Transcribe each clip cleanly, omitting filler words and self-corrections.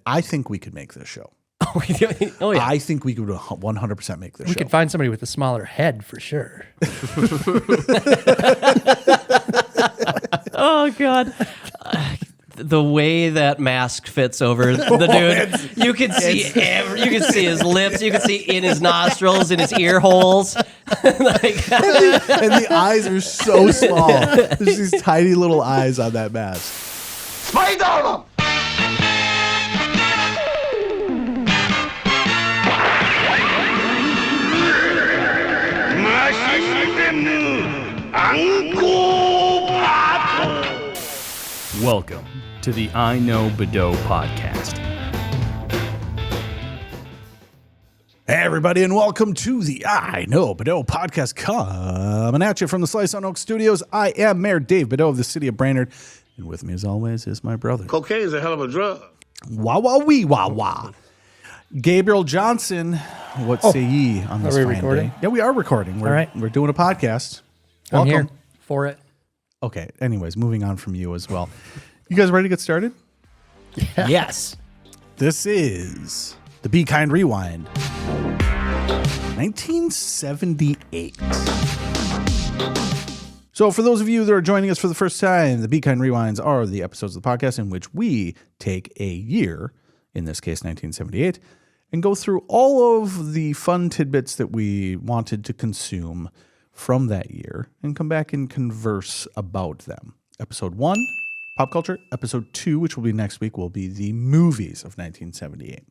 I think we could make this show. Oh, yeah. I think we could 100% make this show. We could find somebody with a smaller head for sure. Oh, God. The way that mask fits over the dude, you can see you can see his lips, you can see in his nostrils, in his ear holes. And the eyes are so small. There's these tiny little eyes on that mask. Spider! Welcome to the iKnowBadeaux podcast. Hey, everybody, and welcome to the iKnowBadeaux podcast, coming at you from the Slice on Oak Studios. I am Mayor Dave Badeaux of the city of Brainerd, and with me, as always, is my brother. Cocaine is a hell of a drug. Wah, wah, wee, wah, wah. Gabriel Johnson, what say ye on this we fine recording? day? Yeah, we are recording. All right. We're doing a podcast. I'm Welcome. here for it. Okay, anyways, moving on from you as well. You guys ready to get started? Yes. This is the Be Kind Rewind. 1978. So for those of you that are joining us for the first time, the Be Kind Rewinds are the episodes of the podcast in which we take a year, in this case 1978, and go through all of the fun tidbits that we wanted to consume from that year and come back and converse about them. Episode 1, pop culture. Episode 2, which will be next week, will be the movies of 1978.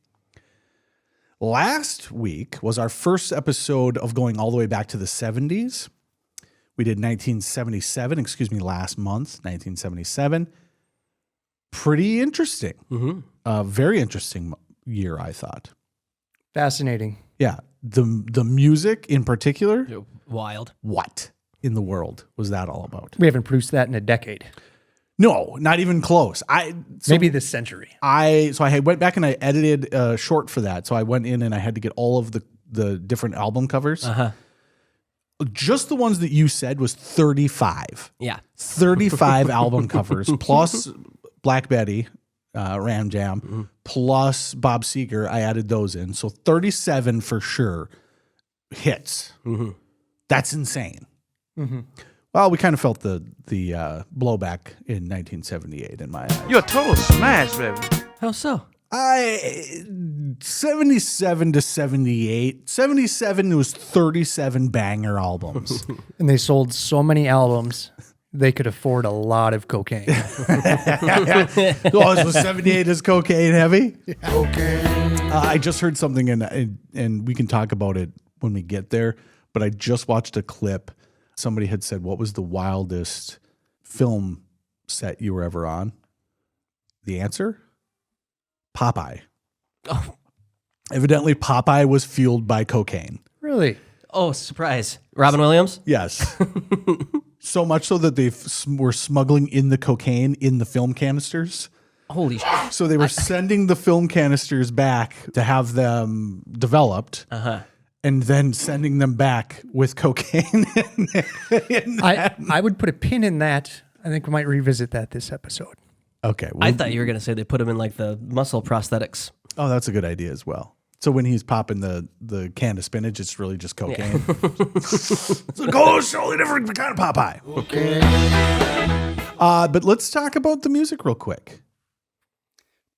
Last week was our first episode of going all the way back to the 70s. We did 1977, last month, 1977. Pretty interesting. Mm-hmm. Very interesting year, I thought. Fascinating. Yeah. The music in particular. Wild. What in the world was that all about? We haven't produced that in a decade. No, not even close. Maybe this century. I went back and I edited a short for that. So I went in and I had to get all of the different album covers. Uh-huh. Just the ones that you said was 35. Yeah. 35 album covers plus Black Betty, Ram Jam, plus Bob Seger. I added those in. So 37 for sure hits. Mm-hmm. That's insane. Mm-hmm. Well, we kind of felt the blowback in 1978 in my eyes. You're a total smash, baby. How so? 77 to 78. 77 was 37 banger albums. And they sold so many albums, they could afford a lot of cocaine. Oh, so 78 is cocaine heavy? Cocaine. I just heard something, and we can talk about it when we get there, but I just watched a clip. Somebody had said, what was the wildest film set you were ever on? The answer? Popeye. Oh. Evidently, Popeye was fueled by cocaine. Really? Oh, surprise. Robin Williams? Yes. So much so that they were smuggling in the cocaine in the film canisters. Holy shit. So they were sending the film canisters back to have them developed. Uh-huh. And then sending them back with cocaine. I would put a pin in that. I think we might revisit that this episode. Okay. I thought you were going to say they put him in like the muscle prosthetics. Oh, that's a good idea as well. So when he's popping the can of spinach, it's really just cocaine. Yeah. It's like, oh, it's totally different kind of Popeye. Okay. But let's talk about the music real quick.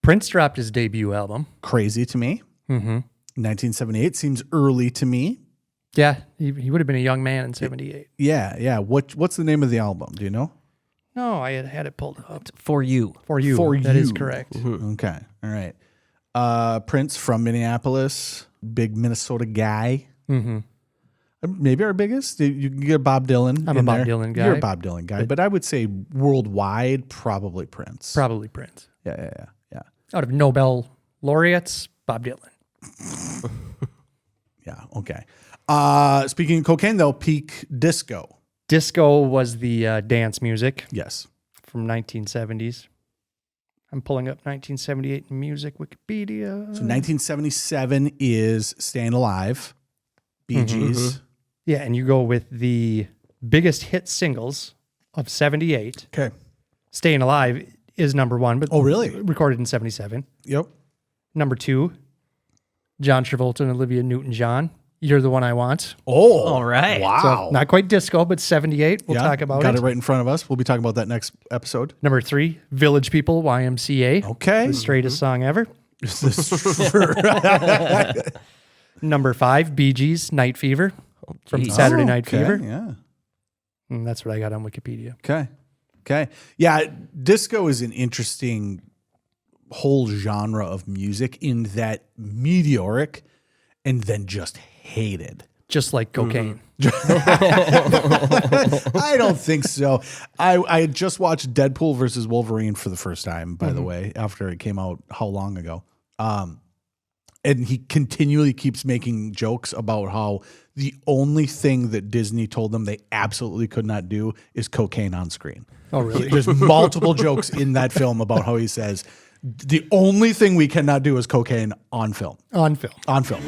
Prince dropped his debut album. Crazy to me. Mm-hmm. 1978 seems early to me. Yeah, he would have been a young man in 78. Yeah. What's the name of the album? Do you know? No, I had it pulled up. For You. For You. That is correct. Mm-hmm. Okay. All right. Prince from Minneapolis, big Minnesota guy. Mm-hmm. Maybe our biggest. You can get Bob Dylan. I'm a Bob Dylan guy. You're a Bob Dylan guy, but I would say worldwide, probably Prince. Probably Prince. Yeah. Out of Nobel laureates, Bob Dylan. Yeah. Okay. Speaking of cocaine, though, peak disco. Disco was the dance music. Yes. From 1970s. I'm pulling up 1978 music Wikipedia. So 1977 is Staying Alive, Bee Gees. Mm-hmm. Yeah, and you go with the biggest hit singles of 78. Okay. Staying Alive is number one, but oh, really? Recorded in 77. Yep. Number 2, John Travolta and Olivia Newton-John. You're the One I Want. Oh, All right. Wow. So not quite disco, but 78. We'll talk about got it. it right in front of us. We'll be talking about that next episode. Number 3, Village People, YMCA. Okay. The straightest song ever. Is this true? Number 5, Bee Gees, Night Fever from Saturday Night Okay, Fever. Yeah. And that's what I got on Wikipedia. Okay. Yeah, disco is an interesting whole genre of music in that meteoric and then just hated. Just like cocaine. I don't think so. I just watched Deadpool versus Wolverine for the first time, by the way, after it came out how long ago. And he continually keeps making jokes about how the only thing that Disney told them they absolutely could not do is cocaine on screen. Oh, really? There's multiple jokes in that film about how he says, the only thing we cannot do is cocaine on film. On film. On film.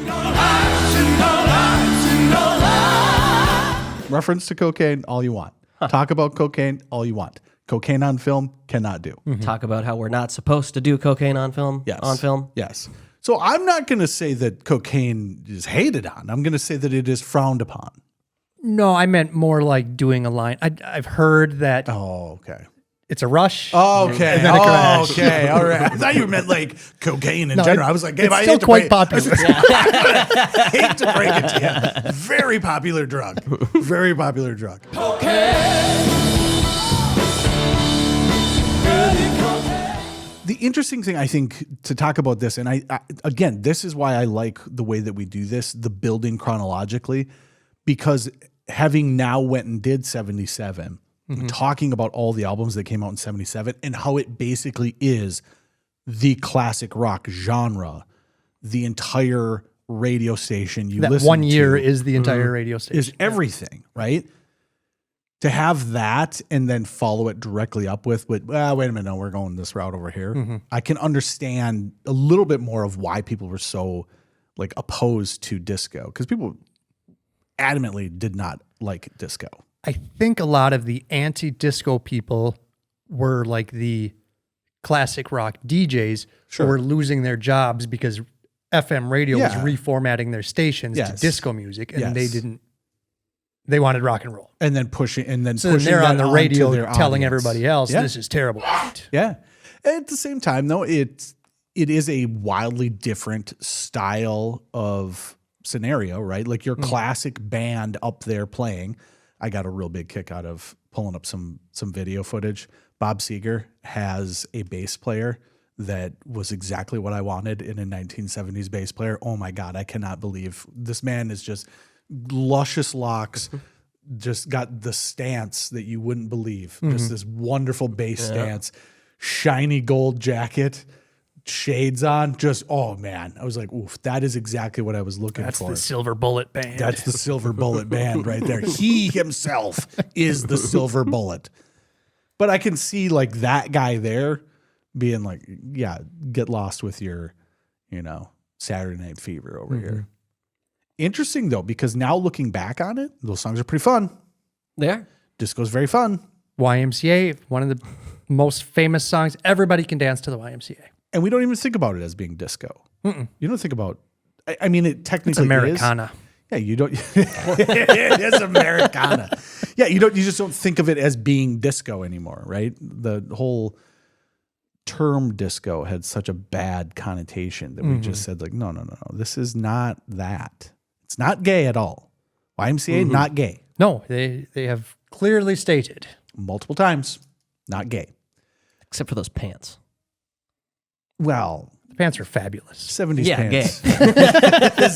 Reference to cocaine, all you want. Talk about cocaine, all you want. Cocaine on film, cannot do. Talk about how we're not supposed to do cocaine on film. Yes. On film. Yes. So I'm not going to say that cocaine is hated on. I'm going to say that it is frowned upon. No, I meant more like doing a line. I've heard that Oh, okay. it's a rush. Okay. then a crash. Okay. All right. I thought you meant like cocaine in No, general. I was like, Gabe, it's I still hate to quite break- popular. I hate to break it to you. Very popular drug. Very popular drug. The interesting thing, I think, to talk about this, and I again, this is why I like the way that we do this, the building chronologically, because having now went and did 77, talking about all the albums that came out in 77 and how it basically is the classic rock genre, the entire radio station you That listen one year to is the entire radio station. is everything, right? To have that and then follow it directly up with, wait a minute, no, we're going this route over here. I can understand a little bit more of why people were so like opposed to disco, because people adamantly did not like disco. I think a lot of the anti-disco people were like the classic rock DJs who were losing their jobs because FM radio was reformatting their stations to disco music, and they wanted rock and roll. And then pushing, and then So pushing they're on that the onto radio their telling audience. everybody else, Yeah. this is terrible. Yeah. At the same time, though, it is a wildly different style of scenario, right? Like your classic band up there playing. I got a real big kick out of pulling up some video footage. Bob Seger has a bass player that was exactly what I wanted in a 1970s bass player. Oh my God, I cannot believe this man is just luscious locks. Just got the stance that you wouldn't believe. Just this wonderful bass stance, shiny gold jacket, shades on. Just, oh man. I was like, oof, that is exactly what I was looking That's for. the Silver Bullet Band. That's the Silver Bullet Band right there. He himself is the Silver Bullet. But I can see like that guy there being like, yeah, get lost with your, Saturday Night Fever over here. Interesting though, because now looking back on it, those songs are pretty fun. There. Disco's very fun. YMCA, one of the most famous songs. Everybody can dance to the YMCA. And we don't even think about it as being disco. You don't think about, I mean, it technically It's Americana. is. Yeah, you don't. It is Americana. Yeah, you just don't think of it as being disco anymore, right? The whole term disco had such a bad connotation that we just said like, no, this is not that. It's not gay at all. YMCA, not gay. No, they have clearly stated. Multiple times, not gay. Except for those pants. Well, The pants are fabulous. 70s Yeah, pants. The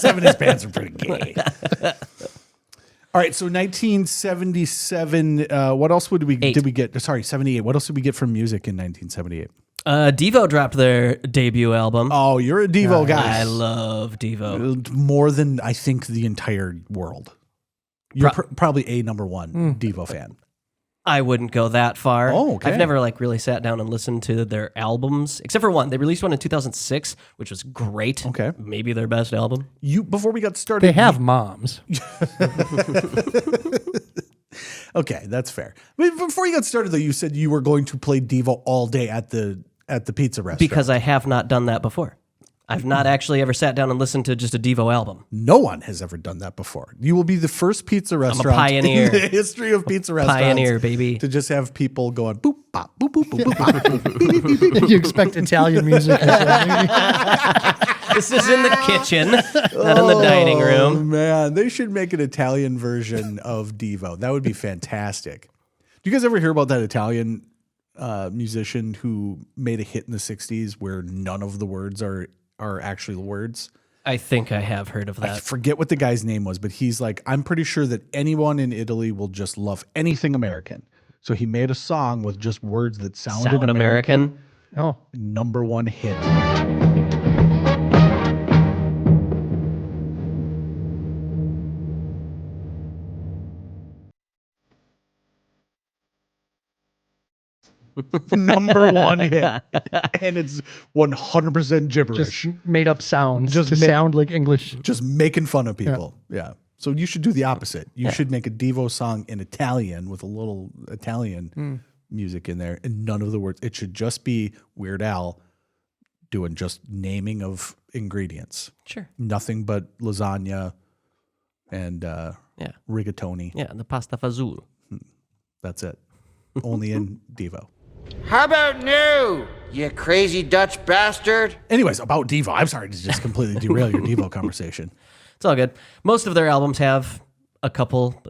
70s pants are pretty gay. All right, so 1977. What else did we get? Sorry, 78. What else did we get from music in 1978? Devo dropped their debut album. Oh, you're a Devo guy. I love Devo. More than I think the entire world. You're probably a number one Devo fan. I wouldn't go that far. Oh, okay. I've never really sat down and listened to their albums, except for one. They released one in 2006, which was great. Okay. Maybe their best album. Before we got started, They have moms. Okay, that's fair. But before you got started, though, you said you were going to play Devo all day at the pizza restaurant. Because I have not done that before. I've not actually ever sat down and listened to just a Devo album. No one has ever done that before. You will be the first pizza restaurant pioneer. in the history of pizza restaurants. Pioneer, baby. To just have people going boop, bop, boop, boop, boop, boop, bop, beep, beep, beep, beep, beep, beep. You expect Italian music or something. This is in the kitchen, not in the dining Oh, room. man. They should make an Italian version of Devo. That would be fantastic. Do you guys ever hear about that Italian musician who made a hit in the 60s where none of the words are actually words? I think I have heard of I that. forget what the guy's name was, but he's like, I'm pretty sure that anyone in Italy will just love anything American. So he made a song with just words that sounded Sound American. Oh, Number one hit. Number one hit. And it's 100% gibberish. just made up sounds Just to sound like English. Just making fun of people. Yeah. So you should do the opposite. You should make a Devo song in Italian with a little Italian music in there and none of the words. It should just be Weird Al doing just naming of ingredients. Sure. Nothing but lasagna and Yeah. rigatoni. Yeah, the pasta fazool. That's it. Only in Devo. How about new, you crazy Dutch bastard? Anyways, about Devo. I'm sorry to just completely derail your Devo conversation. It's all good. Most of their albums have a couple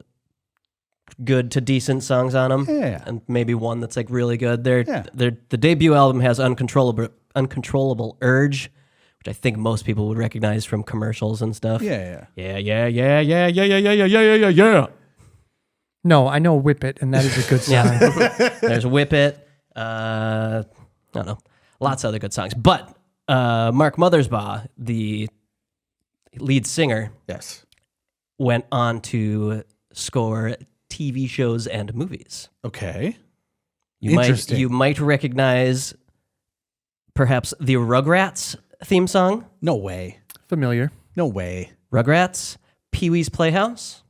good to decent songs on them, Yeah. and maybe one that's like really good. The debut album has Uncontrollable Urge, which I think most people would recognize from commercials and stuff. Yeah. Yeah. No, I know Whip It, and that is a good song. Yeah. There's Whip It. I don't know. Lots of other good songs. But Mark Mothersbaugh, the lead singer, Yes. went on to score TV shows and movies. Okay. You might recognize perhaps the Rugrats theme song. No way. Familiar. No way. Rugrats, Pee-wee's Playhouse.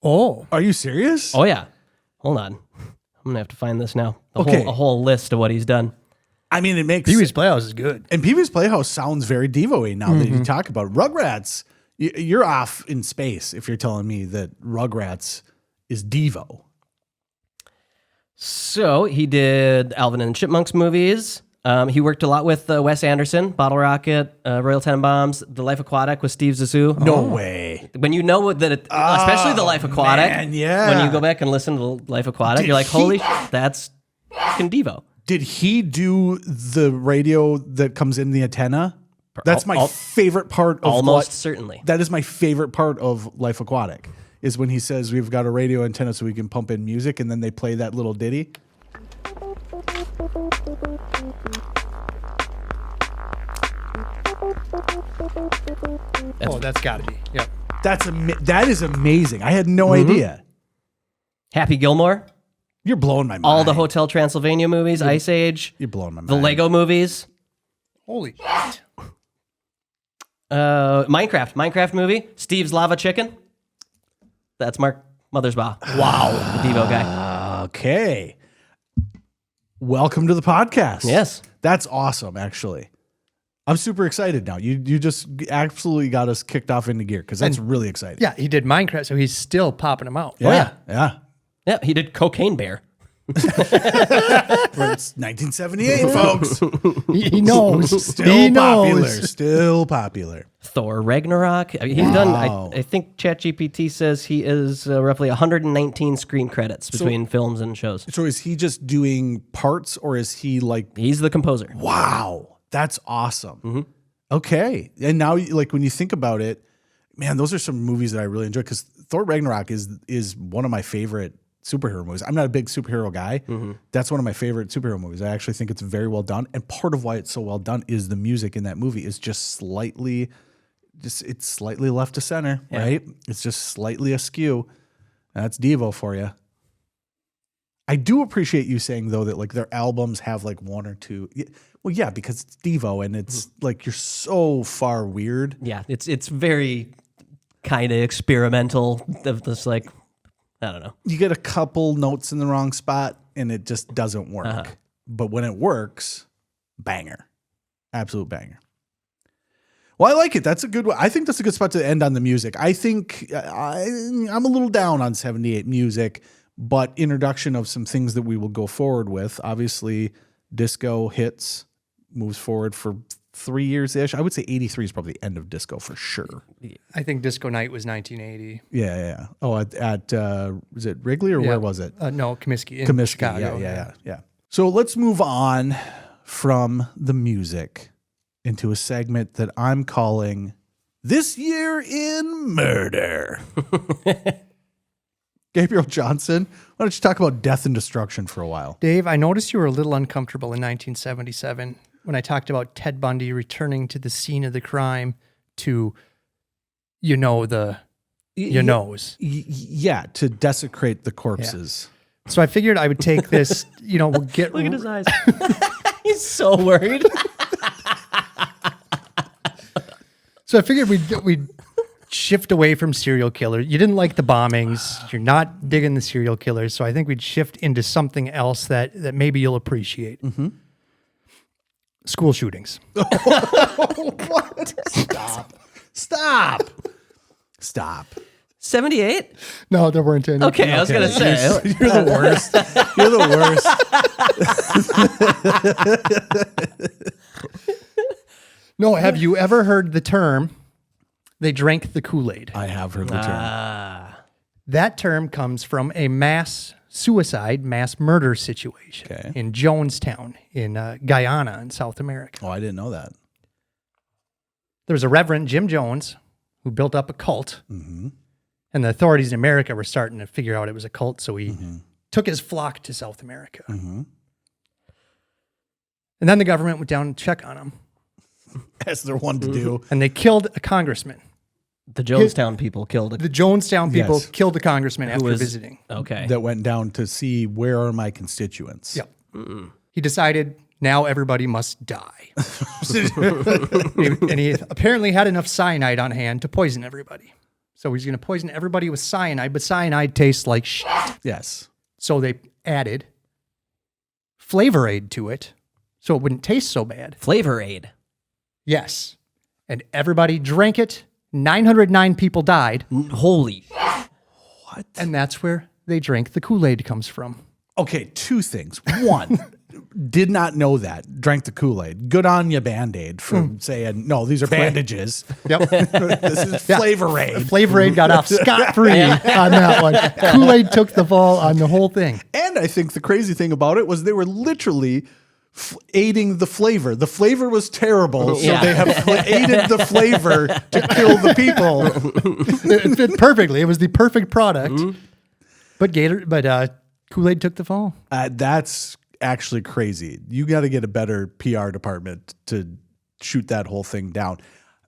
Oh, Are you serious? Oh yeah. Hold on. I'm gonna have to find this now. Okay. A whole list of what he's done. I mean, it makes Pee-wee's Playhouse is good. And Pee-wee's Playhouse sounds very Devo-y now that you talk about it. Rugrats. You're off in space if you're telling me that Rugrats is Devo. So he did Alvin and the Chipmunks movies. He worked a lot with Wes Anderson, Bottle Rocket, Royal Tenenbaums, The Life Aquatic with Steve Zissou. No way. When you know that, especially The Life Aquatic, man, yeah. when you go back and listen to The Life Aquatic, you're like, holy shit, that's fucking Devo. Did he do the radio that comes in the antenna? That's my favorite part of Almost certainly. That is my favorite part of Life Aquatic is when he says we've got a radio antenna so we can pump in music and then they play that little ditty. Oh, that's got to be. Yep. That is amazing. I had no idea. Happy Gilmore, You're blowing my mind. all the Hotel Transylvania movies, Ice Age, You're blowing my mind. the Lego movies, Holy shit. Minecraft movie, Steve's Lava Chicken. That's Mark Mothersbaugh. Wow, the Devo guy. Okay. Welcome to the podcast. Yes. That's awesome, actually. I'm super excited now. You just absolutely got us kicked off into gear because that's really exciting. Yeah, he did Minecraft, so he's still popping them out. Yeah. Yeah, he did Cocaine Bear. It's 1978, folks. He knows. Still he popular. knows. Still popular. Thor Ragnarok. I mean, he's done. I think ChatGPT says he is roughly 119 screen credits between films and shows. So is he just doing parts or is he like, He's the composer. wow, that's awesome. Okay. And now, like, when you think about it, man, those are some movies that I really enjoy because Thor Ragnarok is one of my favorite superhero movies. I'm not a big superhero guy. That's one of my favorite superhero movies. I actually think it's very well done. And part of why it's so well done is the music in that movie is just slightly left to center, right? It's just slightly askew. That's Devo for you. I do appreciate you saying though that like their albums have like one or two. Well, yeah, because it's Devo and it's like you're so far weird. Yeah, it's very kind of experimental. This like, I don't know. You get a couple notes in the wrong spot and it just doesn't work. But when it works, banger. Absolute banger. Well, I like it. That's a good one. I think that's a good spot to end on the music. I think I'm a little down on 78 music, but introduction of some things that we will go forward with. Obviously, disco hits, moves forward for 3 years-ish. I would say 83 is probably the end of disco for sure. I think Disco Night was 1980. Yeah. Oh, at was it Wrigley or where was it? No, Comiskey in Chicago. Yeah. So let's move on from the music into a segment that I'm calling This Year in Murder. Gabriel Johnson, why don't you talk about death and destruction for a while? Dave, I noticed you were a little uncomfortable in 1977 when I talked about Ted Bundy returning to the scene of the crime to, the nose. Yeah, to desecrate the corpses. Yeah. So I figured I would take this, we'll get... Look at his eyes. He's so worried. So I figured we'd shift away from serial killer. You didn't like the bombings. You're not digging the serial killers. So I think we'd shift into something else that maybe you'll appreciate. Mm-hmm. School shootings. What? Stop. 78? No, there weren't any. Okay, I was going to say. You're the worst. You're the worst. No, have you ever heard the term, they drank the Kool-Aid? I have heard the term. That term comes from a mass suicide, mass murder situation in Jonestown in Guyana in South America. Oh, I didn't know that. There was a Reverend Jim Jones who built up a cult, and the authorities in America were starting to figure out it was a cult, so he took his flock to South America. And then the government went down and check on him. As they're one to do. And they killed a congressman. The Jonestown people killed The Jonestown people killed the congressman after visiting. Okay. That went down to see where are my constituents. Yep. He decided now everybody must die. And he apparently had enough cyanide on hand to poison everybody. So he's going to poison everybody with cyanide, but cyanide tastes like shit. Yes. So they added Flavor Aid to it so it wouldn't taste so bad. Flavor Aid. Yes. And everybody drank it. 909 people died. Holy. What? And that's where they drank the Kool-Aid comes from. Okay, two things. One, did not know that. Drank the Kool-Aid. Good on you, Band-Aid, for saying, no, these are bandages. Yep. This is Flavor Aid. Flavor Aid got off scot-free on that one. Kool-Aid took the fall on the whole thing. And I think the crazy thing about it was they were literally aiding the flavor. The flavor was terrible, so they have aided the flavor to kill the people. It fit perfectly. It was the perfect product. But Kool-Aid took the fall. That's actually crazy. You got to get a better PR department to shoot that whole thing down.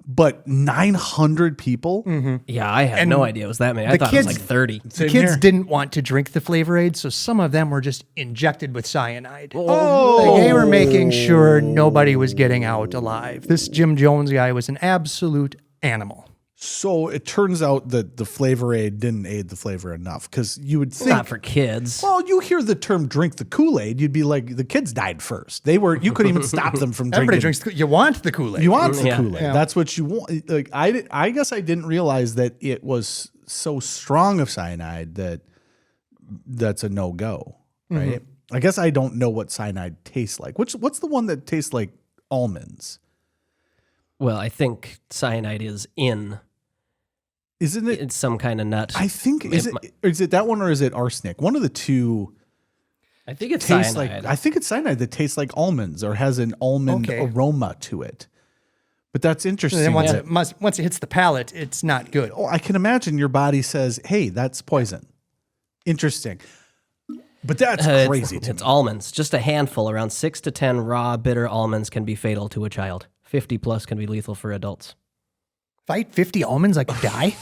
But 900 people? Yeah, I had no idea it was that many. I thought it was like 30. The kids didn't want to drink the Flavor Aid, so some of them were just injected with cyanide. Oh. They were making sure nobody was getting out alive. This Jim Jones guy was an absolute animal. So it turns out that the Flavor Aid didn't aid the flavor enough, because you would think, Not for kids. well, you hear the term "drink the Kool-Aid," you'd be like, the kids died first. You couldn't even stop them from drinking. Everybody drinks. You want the Kool-Aid. You want the Kool-Aid. Yeah. That's what you want. Like I guess I didn't realize that it was so strong of cyanide that's a no-go, right? I guess I don't know what cyanide tastes like. What's the one that tastes like almonds? Well, I think cyanide is in. Isn't it? It's some kind of nut. I think is it that one or is it arsenic? One of the two. I think it's Tastes cyanide. like I think it's cyanide that tastes like almonds or has an almond aroma to it. But that's interesting. And then once it hits the palate, it's not good. Oh, I can imagine your body says, "Hey, that's poison." Interesting. But that's crazy. It's almonds. Just a handful, around 6 to 10 raw, bitter almonds can be fatal to a child. 50 plus can be lethal for adults. If I eat 50 almonds, I could die.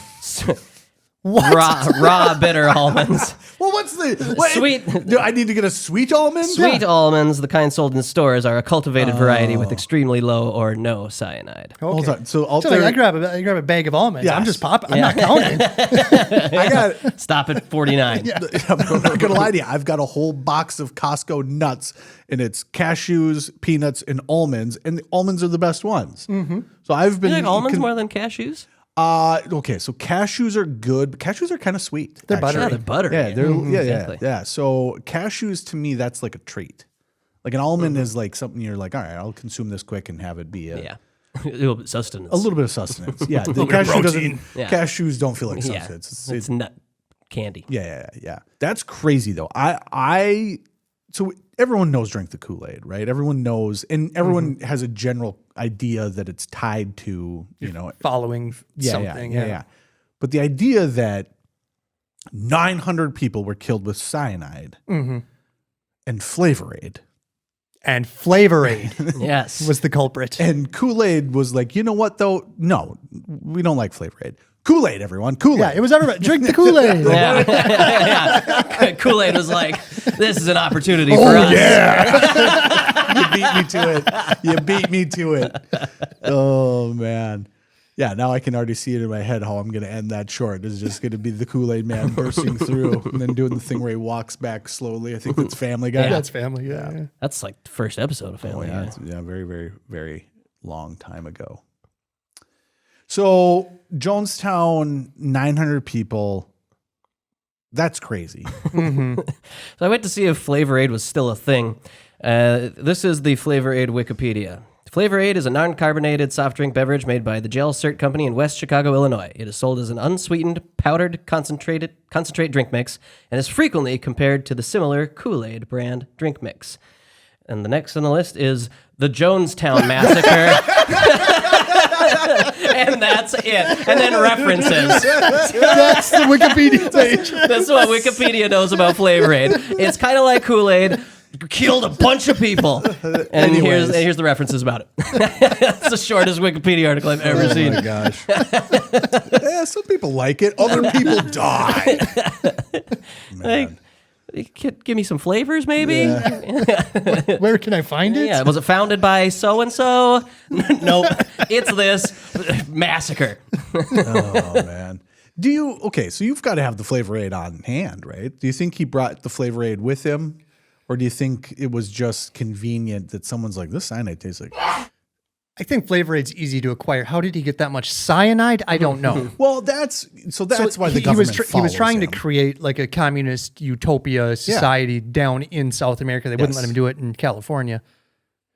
Raw bitter almonds. Well, what's the Sweet. Do I need to get a sweet almond? Sweet almonds, the kind sold in stores, are a cultivated variety with extremely low or no cyanide. Okay. Hold on. So, So like, I grab a bag of almonds. Yes. I'm just popping. I'm not counting. I got. Stop at 49. I'm not gonna lie to you. I've got a whole box of Costco nuts, and it's cashews, peanuts, and almonds. And the almonds are the best ones. Mm-hmm. So I've been You like almonds more than cashews? Okay, so cashews are good, but cashews are kind of sweet. They're actually. buttery. Yeah, they're buttery. Yeah, they're Exactly. yeah. So cashews to me, that's like a treat. Like an almond is like something you're like, all right, I'll consume this quick and have it be Yeah. A little bit sustenance. a little bit of sustenance. Yeah, the cashew doesn't. Yeah. Cashews don't feel like Yeah. sustenance. It's nut candy. Yeah. That's crazy though. So everyone knows drink the Kool-Aid, right? Everyone knows, and everyone has a general idea that it's tied to, Following something. Yeah. But the idea that 900 people were killed with cyanide and Flavor Aid, And Flavor Aid Yes. was the culprit. and Kool-Aid was like, you know what though? No, we don't like Flavor Aid. Kool-Aid, everyone. Kool-Aid. Yeah, it was everybody. Drink the Kool-Aid. Yeah. Kool-Aid was like, this is an opportunity for us. You beat me to it. You beat me to it. Oh man. Yeah, now I can already see it in my head how I'm going to end that short. It's just going to be the Kool-Aid man bursting through and then doing the thing where he walks back slowly. I think that's Family Guy. That's Family. Yeah. That's like the first episode of Family Guy. Yeah, very, very, very long time ago. So Jonestown, 900 people. That's crazy. So I went to see if Flavor Aid was still a thing. This is the Flavor Aid Wikipedia. Flavor Aid is a non-carbonated soft drink beverage made by the Gel Cert Company in West Chicago, Illinois. It is sold as an unsweetened, powdered concentrate drink mix and is frequently compared to the similar Kool-Aid brand drink mix. And the next on the list is the Jonestown Massacre. And that's it. And then references. That's the Wikipedia page. That's what Wikipedia knows about Flavor Aid. It's kind of like Kool-Aid. Killed a bunch of people. And here's the references about it. It's the shortest Wikipedia article I've ever seen. Oh my gosh. Yeah, some people like it. Other people die. Like, give me some flavors, maybe? Where can I find it? Yeah, was it founded by so-and-so? Nope. It's this massacre. Oh man. So you've got to have the Flavor Aid on hand, right? Do you think he brought the Flavor Aid with him? Or do you think it was just convenient that someone's like, this cyanide tastes like... I think Flavor Aid's easy to acquire. How did he get that much cyanide? I don't know. Well, that's why the government he was trying to follows him. create like a communist utopia society down in South America. They wouldn't let him do it in California.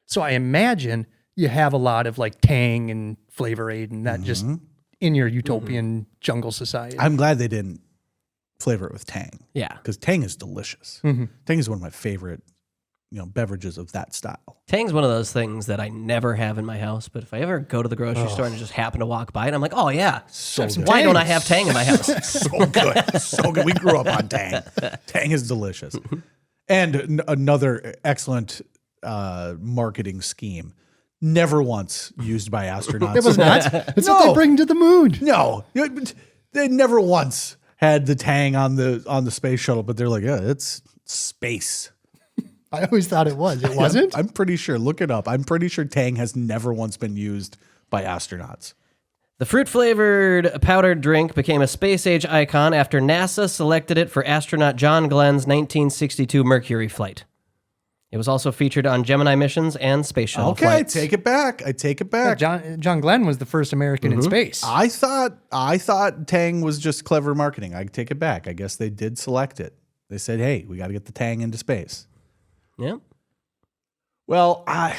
So I imagine you have a lot of like Tang and Flavor Aid and that just in your utopian jungle society. I'm glad they didn't flavor it with Tang. Yeah. Because Tang is delicious. Tang is one of my favorite beverages of that style. Tang's one of those things that I never have in my house, but if I ever go to the grocery store and just happen to walk by it, I'm like, oh yeah, So good. why don't I have Tang in my house? So good. So good. We grew up on Tang. Tang is delicious. And another excellent marketing scheme. Never once used by astronauts. It was not. It's what they bring to the moon. No. They never once had the Tang on the space shuttle, but they're like, yeah, it's space. I always thought it was. It wasn't? I'm pretty sure. Look it up. I'm pretty sure Tang has never once been used by astronauts. The fruit-flavored powdered drink became a space-age icon after NASA selected it for astronaut John Glenn's 1962 Mercury flight. It was also featured on Gemini missions and space shuttle flights. I take it back. John Glenn was the first American in space. I thought Tang was just clever marketing. I take it back. I guess they did select it. They said, hey, we got to get the Tang into space. Yeah. Well, I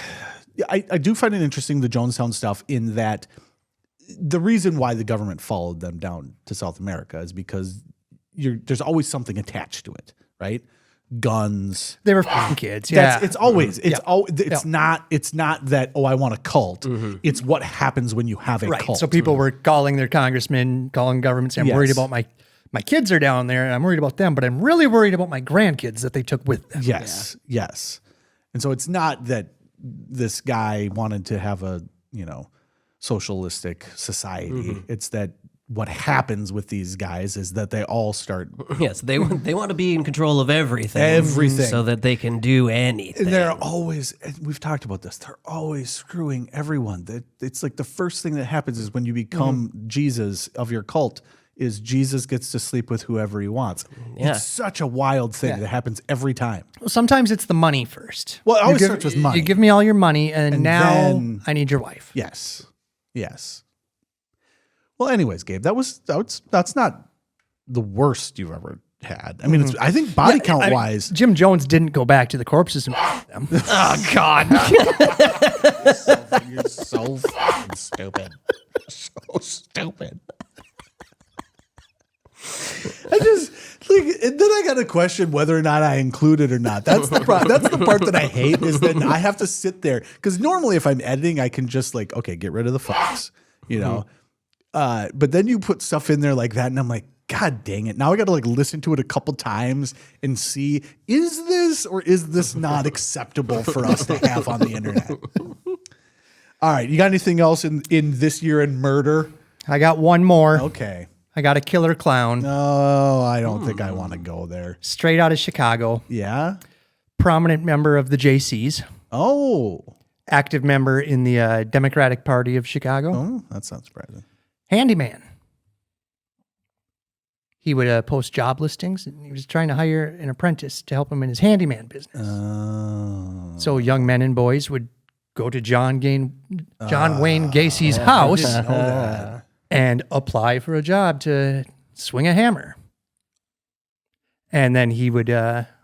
do find it interesting, the Jonestown stuff, in that the reason why the government followed them down to South America is because there's always something attached to it, right? Guns. They were fucking kids. Yeah. It's always not that, oh, I want a cult. It's what happens when you have a cult. So people were calling their congressmen, calling government, saying, I'm worried about my kids are down there and I'm worried about them, but I'm really worried about my grandkids that they took with them. Yes. And so it's not that this guy wanted to have a, socialistic society. It's that what happens with these guys is that they all start. Yes, they want to be in control of everything. Everything. So that they can do anything. And they're always, and we've talked about this, they're always screwing everyone. It's like the first thing that happens is when you become Jesus of your cult, is Jesus gets to sleep with whoever he wants. Yeah. It's such a wild thing that happens every time. Well, sometimes it's the money first. Well, it always starts with money. You give me all your money, and now then- I need your wife. Yes. Yes. Well, anyways, Gabe, that's not the worst you've ever had. I mean, I think body count wise, Jim Jones didn't go back to the corpses and them. Oh, God. you're so fucking stupid. So stupid. I just like, and then I got to question whether or not I include it or not. That's the that's the part that I hate, is that I have to sit there, because normally if I'm editing, I can just like, okay, get rid of the fucks, you know. But then you put stuff in there like that, and I'm like, God dang it! Now I got to like listen to it a couple times and see, is this or is this not acceptable for us to have on the internet? All right, you got anything else in this year in murder? I got one more. Okay. I got a killer clown. No, I don't think I want to go there. Straight out of Chicago. Yeah. Prominent member of the JCs. Oh. Active member in the Democratic Party of Chicago. Oh, that's not surprising. Handyman. He would post job listings, and he was trying to hire an apprentice to help him in his handyman business. So young men and boys would go to John Wayne Gacy's house and apply for a job to swing a hammer. And then he would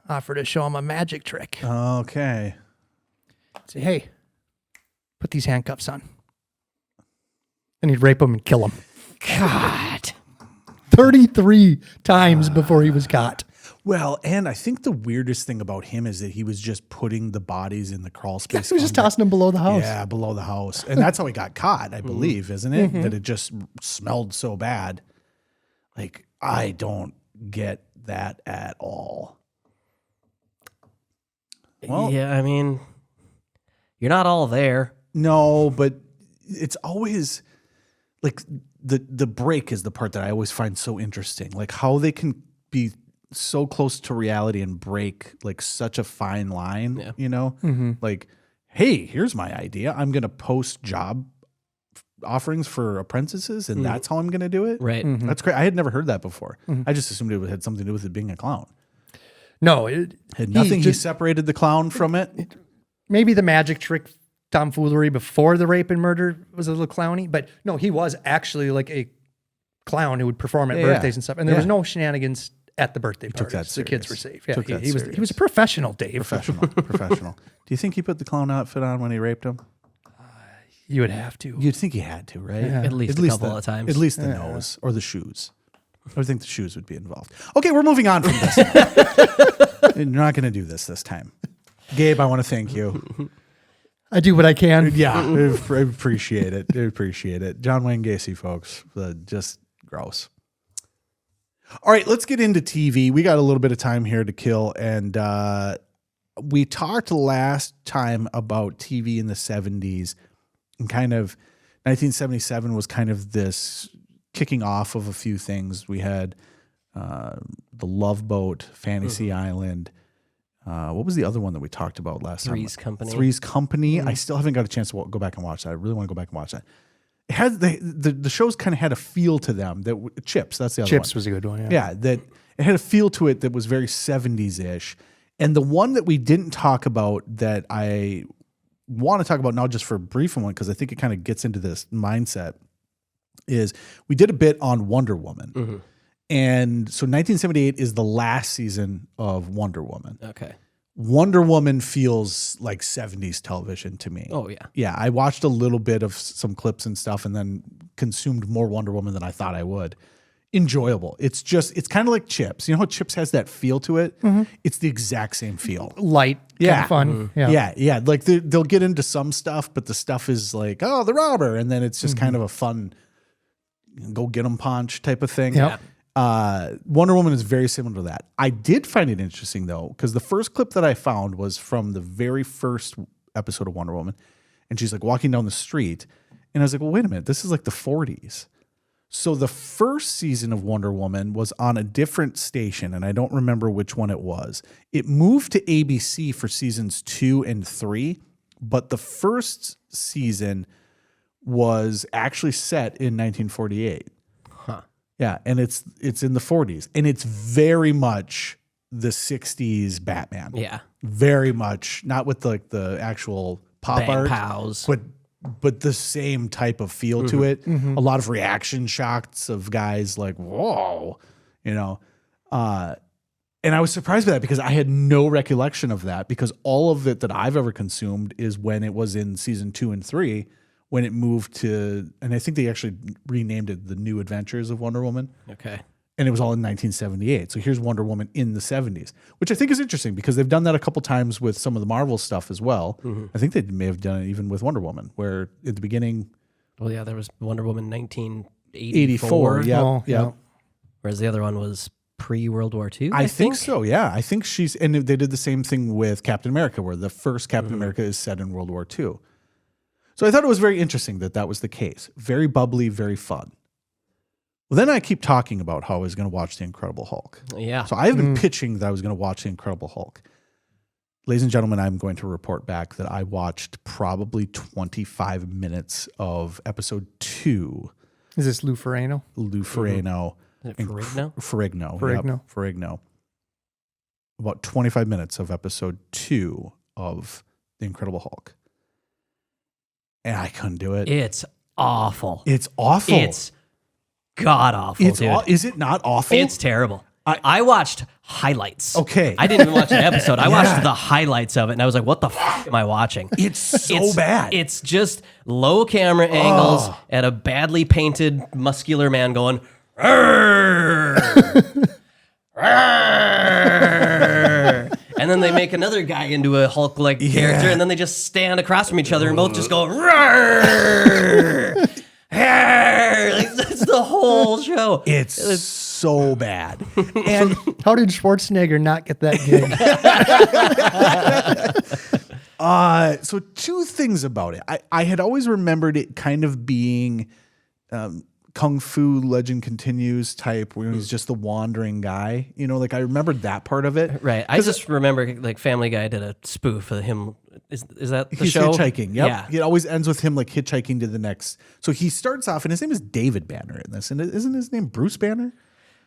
offer to show him a magic trick. Okay. Say, hey, put these handcuffs on. And he'd rape him and kill him. God. 33 times before he was caught. Well, and I think the weirdest thing about him is that he was just putting the bodies in the crawl space. He was just tossing them below the house. Yeah, below the house. And that's how he got caught, I believe, isn't it? That it just smelled so bad. Like, I don't get that at all. Well, Yeah, I mean, you're not all there. no, but it's always like the break is the part that I always find so interesting. Like how they can be so close to reality and break like such a fine line, you know? Like, hey, here's my idea. I'm going to post job offerings for apprentices, and that's how I'm going to do it. Right. That's great. I had never heard that before. I just assumed it had something to do with it being a clown. No, it Had nothing. He separated the clown from it. maybe the magic trick tomfoolery before the rape and murder was a little clowny, but no, he was actually like a clown who would perform at birthdays and stuff. And there was no shenanigans at the birthday parties. took that The kids were serious. safe. Yeah, Took that he was serious. a professional, Dave. Professional. Do you think he put the clown outfit on when he raped him? You would have to. You'd think he had to, right? At least a couple of times. At least the nose or the shoes. I would think the shoes would be involved. Okay, we're moving on from this. You're not going to do this time. Gabe, I want to thank you. I do what I can. Yeah, I appreciate it. I appreciate it. John Wayne Gacy, folks. Just gross. All right, let's get into TV. We got a little bit of time here to kill, and we talked last time about TV in the 70s, and kind of 1977 was kind of this kicking off of a few things. We had the Love Boat, Fantasy Island. What was the other one that we talked about last time? Three's Company. Three's Company. I still haven't got a chance to go back and watch that. I really want to go back and watch that. It had the shows kind of had a feel to them that Chips. That's the other one. Chips was a good one. Yeah. Yeah, that it had a feel to it that was very 70s ish. And the one that we didn't talk about that I want to talk about now, just for a brief one, because I think it kind of gets into this mindset, is we did a bit on Wonder Woman. And so 1978 is the last season of Wonder Woman. Okay. Wonder Woman feels like 70s television to me. Oh, yeah. Yeah, I watched a little bit of some clips and stuff and then consumed more Wonder Woman than I thought I would. Enjoyable. It's kind of like Chips. You know how Chips has that feel to it? It's the exact same feel. Light, kind of fun. Yeah. Like they'll get into some stuff, but the stuff is like, oh, the robber. And then it's just kind of a fun go get 'em punch type of thing. Yep. Wonder Woman is very similar to that. I did find it interesting though, because the first clip that I found was from the very first episode of Wonder Woman, and she's like walking down the street, and I was like, well, wait a minute, this is like the 40s. So the first season of Wonder Woman was on a different station, and I don't remember which one it was. It moved to ABC for seasons 2 and 3, but the first season was actually set in 1948. Huh. Yeah, and it's in the 40s, and it's very much the 60s Batman. Yeah. Very much, not with like the actual pop Bang art, pows. but the same type of feel to it. A lot of reaction shots of guys like, whoa, you know. And I was surprised by that because I had no recollection of that, because all of it that I've ever consumed is when it was in season 2 and 3, when it moved to, and I think they actually renamed it The New Adventures of Wonder Woman. Okay. And it was all in 1978. So here's Wonder Woman in the 70s, which I think is interesting because they've done that a couple times with some of the Marvel stuff as well. I think they may have done it even with Wonder Woman, where at the beginning, Well, yeah, there was Wonder Woman 1984. 84. Yeah. Oh, Yeah. yeah. Whereas the other one was pre-World War II, I think so. Yeah. I think and they did the same thing with Captain America, where the first Captain America is set in World War II. So I thought it was very interesting that was the case. Very bubbly, very fun. Well, then I keep talking about how I was going to watch The Incredible Hulk. Yeah. So I've been pitching that I was going to watch The Incredible Hulk. Ladies and gentlemen, I'm going to report back that I watched probably 25 minutes of episode 2. Is this Lou Ferrigno? Lou Ferrigno. Is it Ferrigno? Ferrigno. Ferrigno. Yep, Ferrigno. About 25 minutes of episode 2 of The Incredible Hulk. And I couldn't do it. It's awful. It's awful. It's god awful, dude. Is it not awful? It's terrible. I watched highlights. Okay. I didn't even watch an episode. I watched the highlights of it, and I was like, what the f*** am I watching? It's so bad. It's just low camera angles and a badly painted muscular man going, "Arr! Arr!" And then they make another guy into a Hulk-like character, and then they just stand across from each other and both just go, "Arr! Arr!" Like, that's the whole show. It's so bad. And How did Schwarzenegger not get that gig? so two things about it. I had always remembered it kind of being Kung Fu Legend Continues type, where he's just the wandering guy. You know, like I remembered that part of it. Right. I just remember like Family Guy did a spoof of him. Is that the He's show? hitchhiking. Yep. Yeah. It always ends with him like hitchhiking to the next. So he starts off, and his name is David Banner in this. And isn't his name Bruce Banner?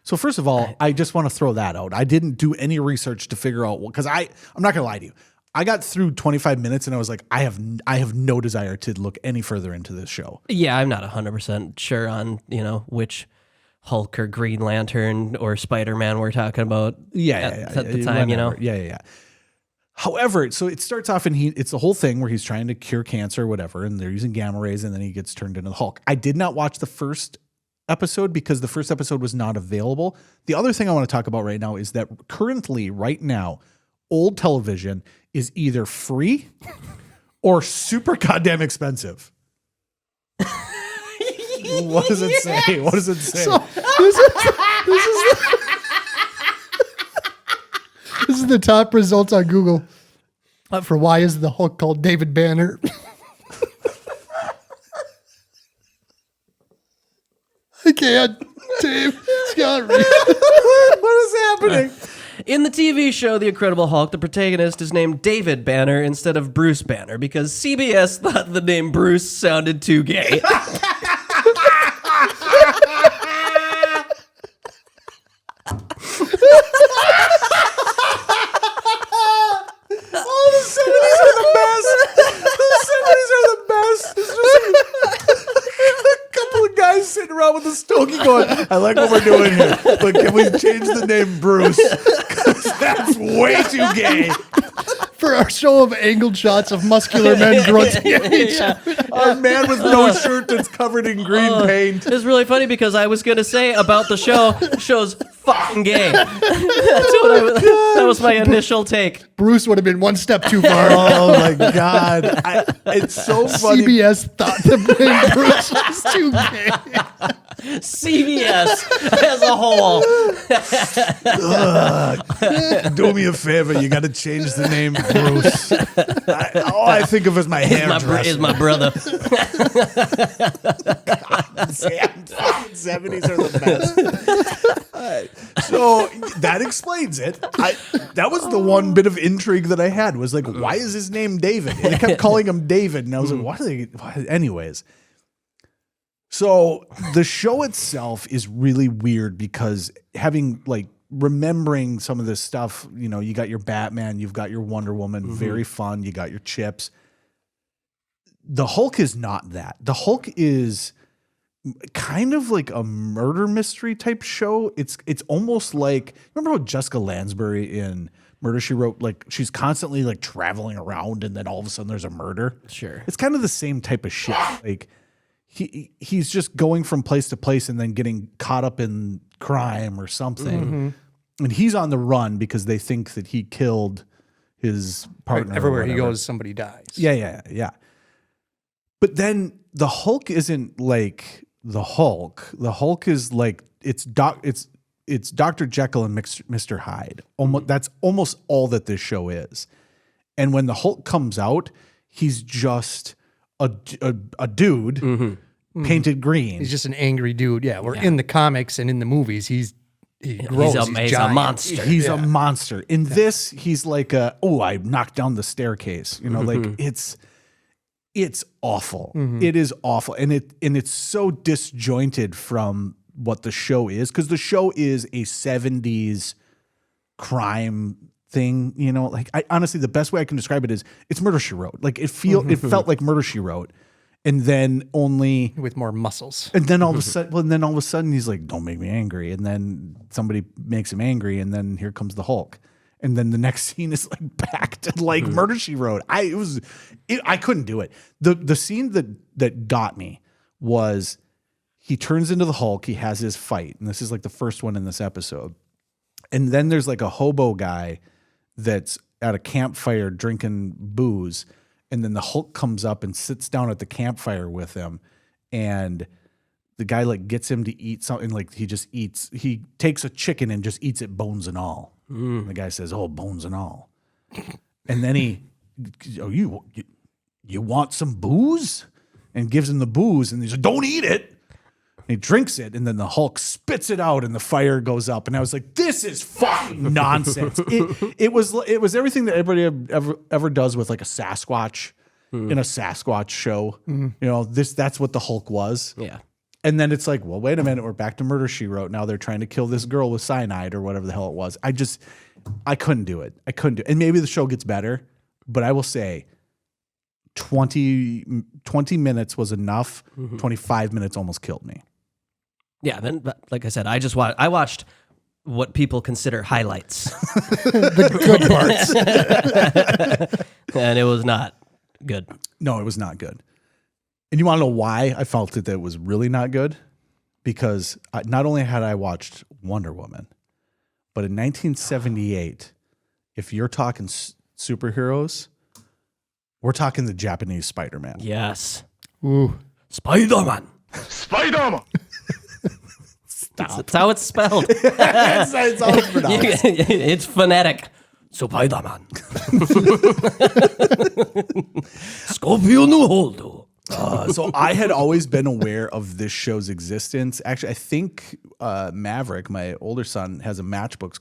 So first of all, I just want to throw that out. I didn't do any research to figure out because I'm not gonna lie to you. I got through 25 minutes and I was like, I have no desire to look any further into this show. Yeah, I'm not 100% sure on, which Hulk or Green Lantern or Spider-Man we're talking about at the time, Whatever. Yeah. However, so it starts off and it's the whole thing where he's trying to cure cancer or whatever, and they're using gamma rays, and then he gets turned into the Hulk. I did not watch the first episode because the first episode was not available. The other thing I want to talk about right now is that currently, right now, old television is either free or super goddamn expensive. What does it say? What does it say? So, this is the top results on Google for why is the Hulk called David Banner. I can't, Dave. It's got read. What is happening? In the TV show The Incredible Hulk, the protagonist is named David Banner instead of Bruce Banner because CBS thought the name Bruce sounded too gay. Oh, the 70s are the best. The 70s are the best. It's just a couple of guys sitting around with a stogie going, I like what we're doing here, but can we change the name Bruce? Because that's way too gay. For our show of angled shots of muscular men grunting at each other. A man with no shirt that's covered in green paint. It's really funny because I was going to say about the show's fucking gay. That was my initial take. Bruce would have been one step too far. Oh my God. It's so funny. CBS thought the name Bruce was too gay. CBS as a whole. Do me a favor. You got to change the name, Bruce. All I think of is my hairdresser. Is my brother. 70s are the best. So that explains it. That was the one bit of intrigue that I had was like, why is his name David? And they kept calling him David. And I was like, why? Anyways. So the show itself is really weird because having like remembering some of this stuff, you know, you got your Batman, you've got your Wonder Woman, very fun. You got your Chips. The Hulk is not that. The Hulk is kind of like a murder mystery type show. It's almost like, remember how Jessica Lansbury in Murder, She Wrote, like she's constantly like traveling around and then all of a sudden there's a murder. Sure. It's kind of the same type of shit. Like he's just going from place to place and then getting caught up in crime or something. And he's on the run because they think that he killed his partner. Everywhere he goes, somebody dies. Yeah. But then the Hulk isn't like the Hulk. The Hulk is like it's Dr. Jekyll and Mr. Hyde. That's almost all that this show is. And when the Hulk comes out, he's just a dude painted green. He's just an angry dude. Yeah, we're in the comics and in the movies. He grows. He's a monster. He's a monster. In this, he's like I knocked down the staircase. You know, like it's awful. It is awful, and it's so disjointed from what the show is, because the show is a 70s crime thing. You know, like I honestly, the best way I can describe it is it's Murder, She Wrote. Like it felt like Murder, She Wrote. And then only with more muscles. And then all of a sudden, he's like, "Don't make me angry." And then somebody makes him angry, and then here comes the Hulk. And then the next scene is like back to like Murder, She Wrote. I couldn't do it. The scene that got me was he turns into the Hulk. He has his fight, and this is like the first one in this episode. And then there's like a hobo guy that's at a campfire drinking booze. And then the Hulk comes up and sits down at the campfire with him. And the guy like gets him to eat something. Like he takes a chicken and just eats it bones and all. And the guy says, "Oh, bones and all." And then you want some booze? And gives him the booze. And he's like, "Don't eat it." And he drinks it, and then the Hulk spits it out, and the fire goes up. And I was like, "This is fucking nonsense." It was everything that everybody ever does with like a Sasquatch in a Sasquatch show. You know, that's what the Hulk was. Yeah. And then it's like, well, wait a minute, we're back to Murder, She Wrote. Now they're trying to kill this girl with cyanide or whatever the hell it was. I couldn't do it. And maybe the show gets better, but I will say 20 minutes was enough. 25 minutes almost killed me. Yeah, then like I said, I watched what people consider highlights. The good parts. And it was not good. No, it was not good. And you want to know why I felt that it was really not good? Because not only had I watched Wonder Woman, but in 1978, if you're talking superheroes, we're talking the Japanese Spider-Man. Yes. Ooh. Spider-Man. Spider-Man! That's how it's spelled. It's all pronounced. It's phonetic. Spider-Man. Scorpio no holdo. So I had always been aware of this show's existence. Actually, I think Maverick, my older son, has a matchbook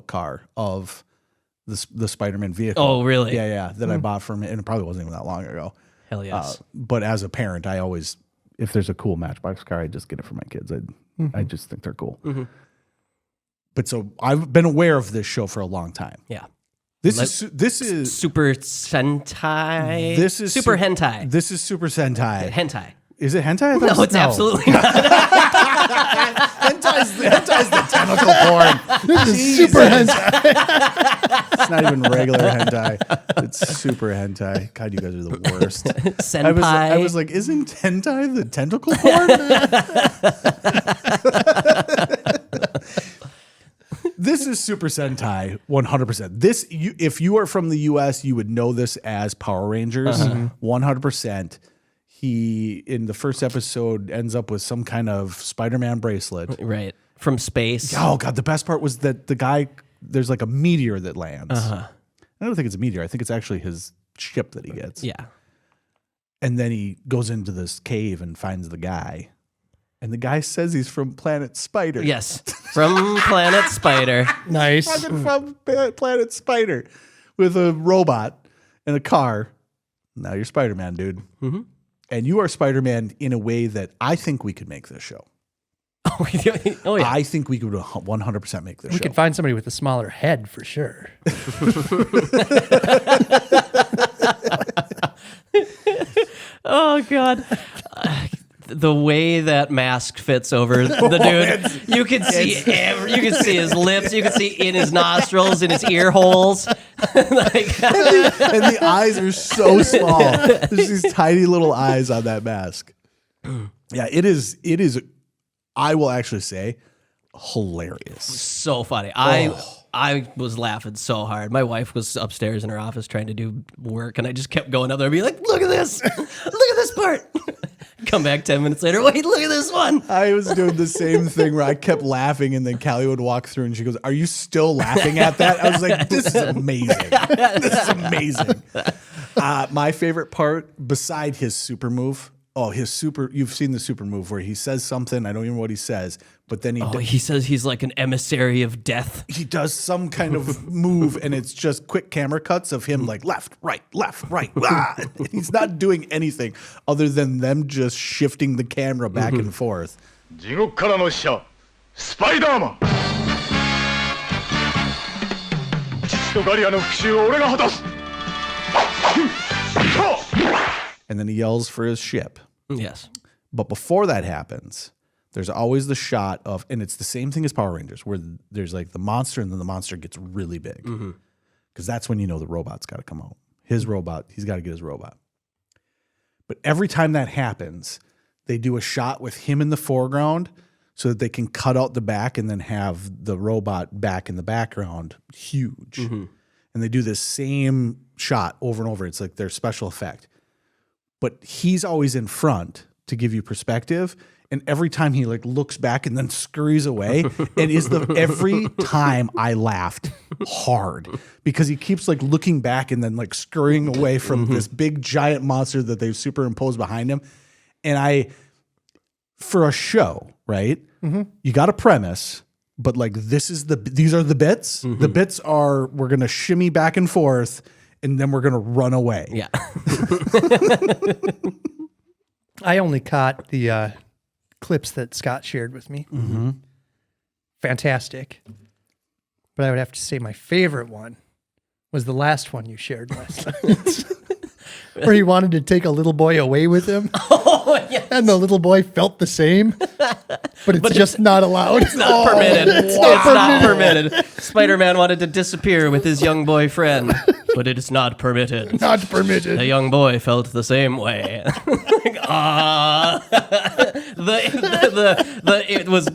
car of the Spider-Man vehicle. Oh, really? Yeah, that I bought from him. And it probably wasn't even that long ago. Hell yes. But as a parent, I always, if there's a cool Matchbox car, I just get it for my kids. I just think they're cool. But so I've been aware of this show for a long time. Yeah. This is Super Sentai. This is Super Hentai. This is Super Sentai. Hentai. Is it hentai? No, it's absolutely not. Hentai's the tentacle porn. This is super hentai. It's not even regular hentai. It's super hentai. God, you guys are the worst. Senpai. I was like, isn't hentai the tentacle porn? This is Super Sentai, 100%. If you are from the U.S., you would know this as Power Rangers, 100%. he, in the first episode, ends up with some kind of Spider-Man bracelet. Right. From space. Oh, God. The best part was that the guy, there's like a meteor that lands. I don't think it's a meteor. I think it's actually his ship that he gets. Yeah. And then he goes into this cave and finds the guy. And the guy says he's from Planet Spider. Yes. From Planet Spider. Nice. From Planet Spider with a robot and a car. Now you're Spider-Man, dude. Mm-hmm. And you are Spider-Man in a way that I think we could make this show. Oh, yeah. I think we could 100% make this show. We could find somebody with a smaller head for sure. Oh, God. The way that mask fits over the dude, you can see you can see his lips, you can see in his nostrils, in his ear holes. And the eyes are so small. There's these tiny little eyes on that mask. Yeah, it is. I will actually say, hilarious. So funny. I was laughing so hard. My wife was upstairs in her office trying to do work, and I just kept going up there and be like, "Look at this! Look at this part." Come back 10 minutes later. Wait, look at this one. I was doing the same thing where I kept laughing, and then Callie would walk through, and she goes, "Are you still laughing at that?" I was like, "This is amazing. This is amazing." My favorite part, beside his super move. Oh, you've seen the super move where he says something, I don't even know what he says, but then he says he's like an emissary of death. He does some kind of move, and it's just quick camera cuts of him like left, right. Ah! He's not doing anything other than them just shifting the camera back and forth. 地獄からの使者スパイダーマン父とガリアの復讐を俺が果たす And then he yells for his ship. Yes. But before that happens, there's always the shot of, and it's the same thing as Power Rangers, where there's like the monster, and then the monster gets really big. Because that's when you know the robot's got to come out. His robot, he's got to get his robot. But every time that happens, they do a shot with him in the foreground so that they can cut out the back and then have the robot back in the background huge. And they do this same shot over and over. It's like their special effect. But he's always in front to give you perspective. And every time he like looks back and then scurries away, every time I laughed hard because he keeps like looking back and then like scurrying away from this big giant monster that they've superimposed behind him. And for a show, right? You got a premise, but like these are the bits. The bits are, we're going to shimmy back and forth and then we're going to run away. Yeah. I only caught the clips that Scott shared with me. Fantastic. But I would have to say my favorite one was the last one you shared last night. Where he wanted to take a little boy away with him. Oh, yes. And the little boy felt the same. But it's just not allowed. It's not permitted. It's not permitted. Spider-Man wanted to disappear with his young boy friend, but it is not permitted. Not permitted. The young boy felt the same way.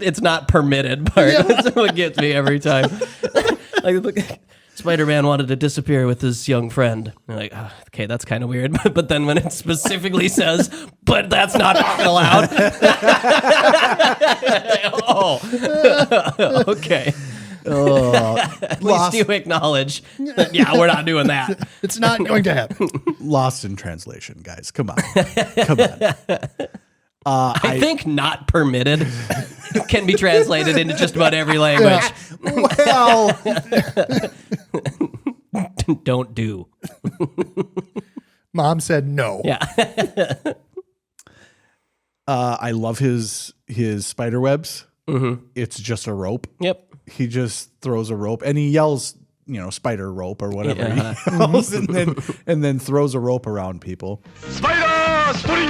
It's not permitted part. That's what gets me every time. Spider-Man wanted to disappear with his young friend. And like, oh, okay, that's kind of weird. But then when it specifically says, but that's not allowed. Oh, okay. At least you acknowledge that, yeah, we're not doing that. It's not going to happen. Lost in translation, guys. Come on. Come on. I think not permitted can be translated into just about every language. Well, don't do. Mom said no. Yeah. I love his spider webs. It's just a rope. Yep. He just throws a rope and he yells, spider rope or whatever he yells, and then throws a rope around people. Spider Spring!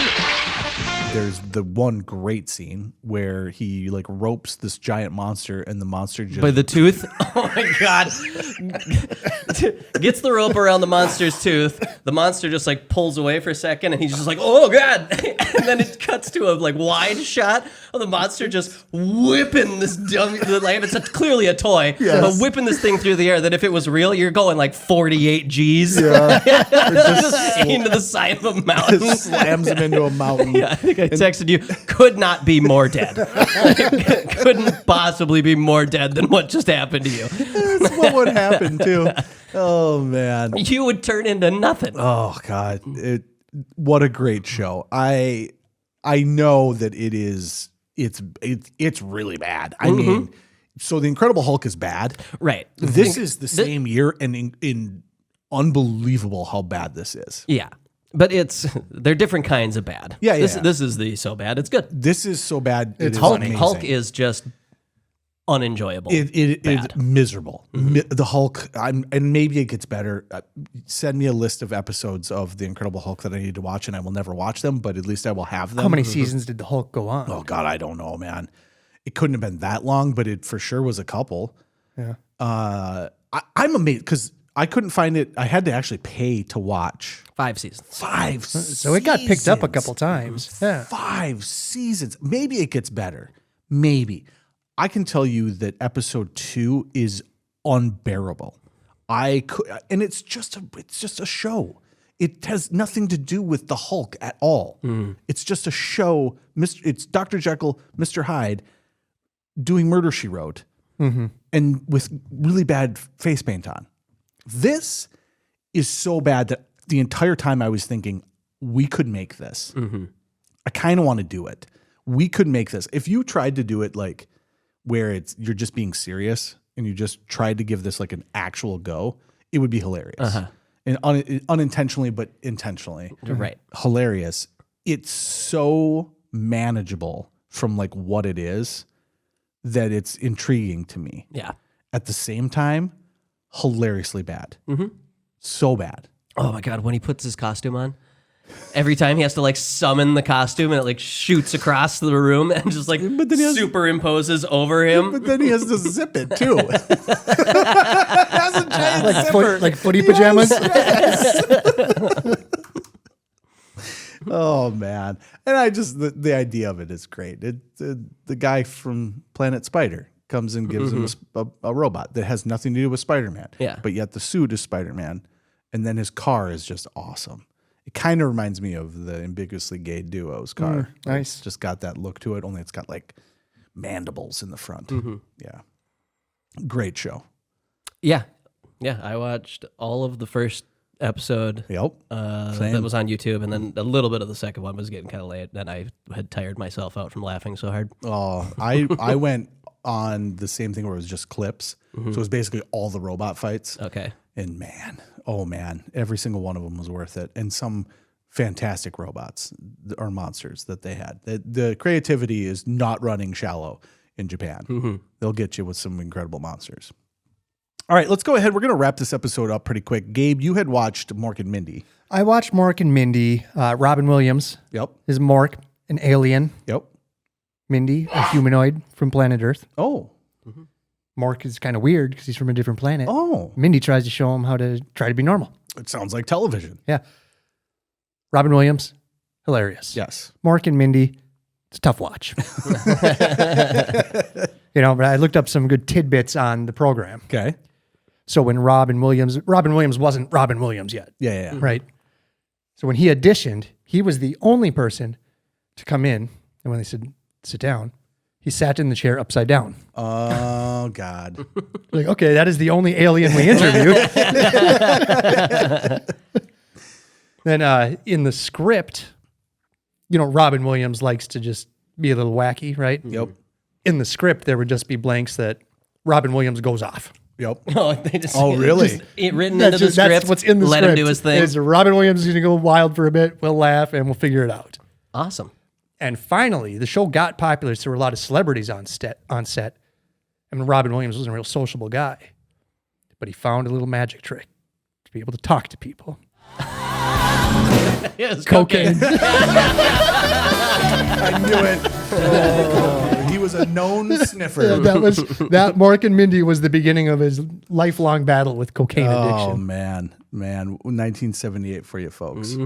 there's the one great scene where he like ropes this giant monster and the monster just By the tooth? Oh my God. Gets the rope around the monster's tooth. The monster just like pulls away for a second and he's just like, oh God. And then it cuts to a like wide shot of the monster just whipping this dummy. Like it's clearly a toy, but whipping this thing through the air that if it was real, you're going like 48 G's. Yeah. just into the side of a mountain. slams him into a mountain. Yeah, I think I texted you, could not be more dead. Couldn't possibly be more dead than what just happened to you. That's what would happen too. Oh man. You would turn into nothing. Oh God. What a great show. I know that it's really bad. I mean, so The Incredible Hulk is bad. Right. This is the same year and in unbelievable how bad this is. Yeah. But they're different kinds of bad. Yeah, yeah. This is the so bad it's good. This is so bad. It's Hulk is just unenjoyable. It's miserable. The Hulk, and maybe it gets better. Send me a list of episodes of The Incredible Hulk that I need to watch, and I will never watch them, but at least I will have them. How many seasons did the Hulk go on? Oh God, I don't know, man. It couldn't have been that long, but it for sure was a couple. Yeah. I'm amazed because I couldn't find it. I had to actually pay to watch 5 seasons. 5 So it got picked up a couple times. Yeah. 5 seasons. Maybe it gets better. Maybe. I can tell you that episode 2 is unbearable. And it's just a show. It has nothing to do with the Hulk at all. It's just a show. It's Dr. Jekyll, Mr. Hyde doing Murder, She Wrote, and with really bad face paint on. This is so bad that the entire time I was thinking, we could make this. I kind of want to do it. We could make this. If you tried to do it like where you're just being serious and you just tried to give this like an actual go, it would be hilarious. And unintentionally, but intentionally. Right. Hilarious. It's so manageable from like what it is that it's intriguing to me. Yeah. At the same time, hilariously bad. So bad. Oh my God, when he puts his costume on, every time he has to like summon the costume and it like shoots across the room and just like superimposes over him. But then he has to zip it too. Has a giant zipper. Like footy pajamas? Oh man. And the idea of it is great. The guy from Planet Spider comes and gives him a robot that has nothing to do with Spider-Man. Yeah. But yet the suit is Spider-Man. And then his car is just awesome. It kind of reminds me of the ambiguously gay duo's car. Nice. It's just got that look to it, only it's got like mandibles in the front. Yeah. Great show. Yeah. Yeah. I watched all of the first episode Yep. that was on YouTube, and then a little bit of the second one was getting kind of late, and I had tired myself out from laughing so hard. Oh, I went on the same thing where it was just clips. So it was basically all the robot fights. Okay. And man, every single one of them was worth it. And some fantastic robots or monsters that they had. The creativity is not running shallow in Japan. They'll get you with some incredible monsters. All right, let's go ahead. We're going to wrap this episode up pretty quick. Gabe, you had watched Mork and Mindy. I watched Mork and Mindy. Robin Williams Yep. is Mork, an alien. Yep. Mindy, a humanoid from planet Earth. Oh. Mork is kind of weird because he's from a different planet. Oh. Mindy tries to show him how to try to be normal. It sounds like television. Yeah. Robin Williams, hilarious. Yes. Mork and Mindy, it's a tough watch. But I looked up some good tidbits on the program. Okay. So when Robin Williams wasn't Robin Williams yet. Yeah. Right. So when he auditioned, he was the only person to come in. And when they said, sit down, he sat in the chair upside down. Oh, God. Like, okay, that is the only alien we interviewed. Then in the script, Robin Williams likes to just be a little wacky, right? Yep. In the script, there would just be blanks that Robin Williams goes off. Yep. Oh, really? Written into the script. That's what's in the let script. Let him do his thing. Is Robin Williams is going to go wild for a bit. We'll laugh and we'll figure it out. Awesome. And finally, the show got popular, so there were a lot of celebrities on set. And Robin Williams wasn't a real sociable guy, but he found a little magic trick to be able to talk to people. Yes, Cocaine. I knew it. Oh, he was a known sniffer. That Mork and Mindy was the beginning of his lifelong battle with cocaine Oh addiction. man, 1978 for you folks.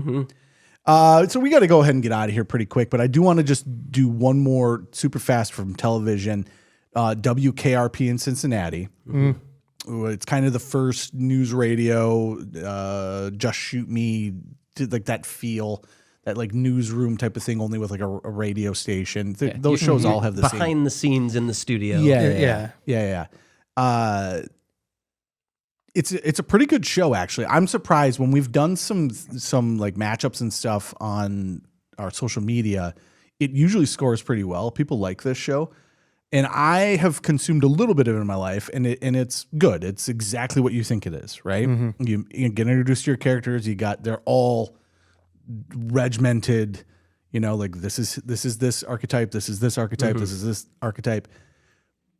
So we got to go ahead and get out of here pretty quick, but I do want to just do one more super fast from television. WKRP in Cincinnati. It's kind of the first news radio, just shoot me, like that feel, that like newsroom type of thing, only with like a radio station. Those shows all have the same. Behind the scenes in the studio. Yeah. It's a pretty good show, actually. I'm surprised when we've done some like matchups and stuff on our social media. It usually scores pretty well. People like this show. And I have consumed a little bit of it in my life, and it's good. It's exactly what you think it is, right? You get introduced to your characters. They're all regimented, like this is this archetype, this is this archetype, this is this archetype.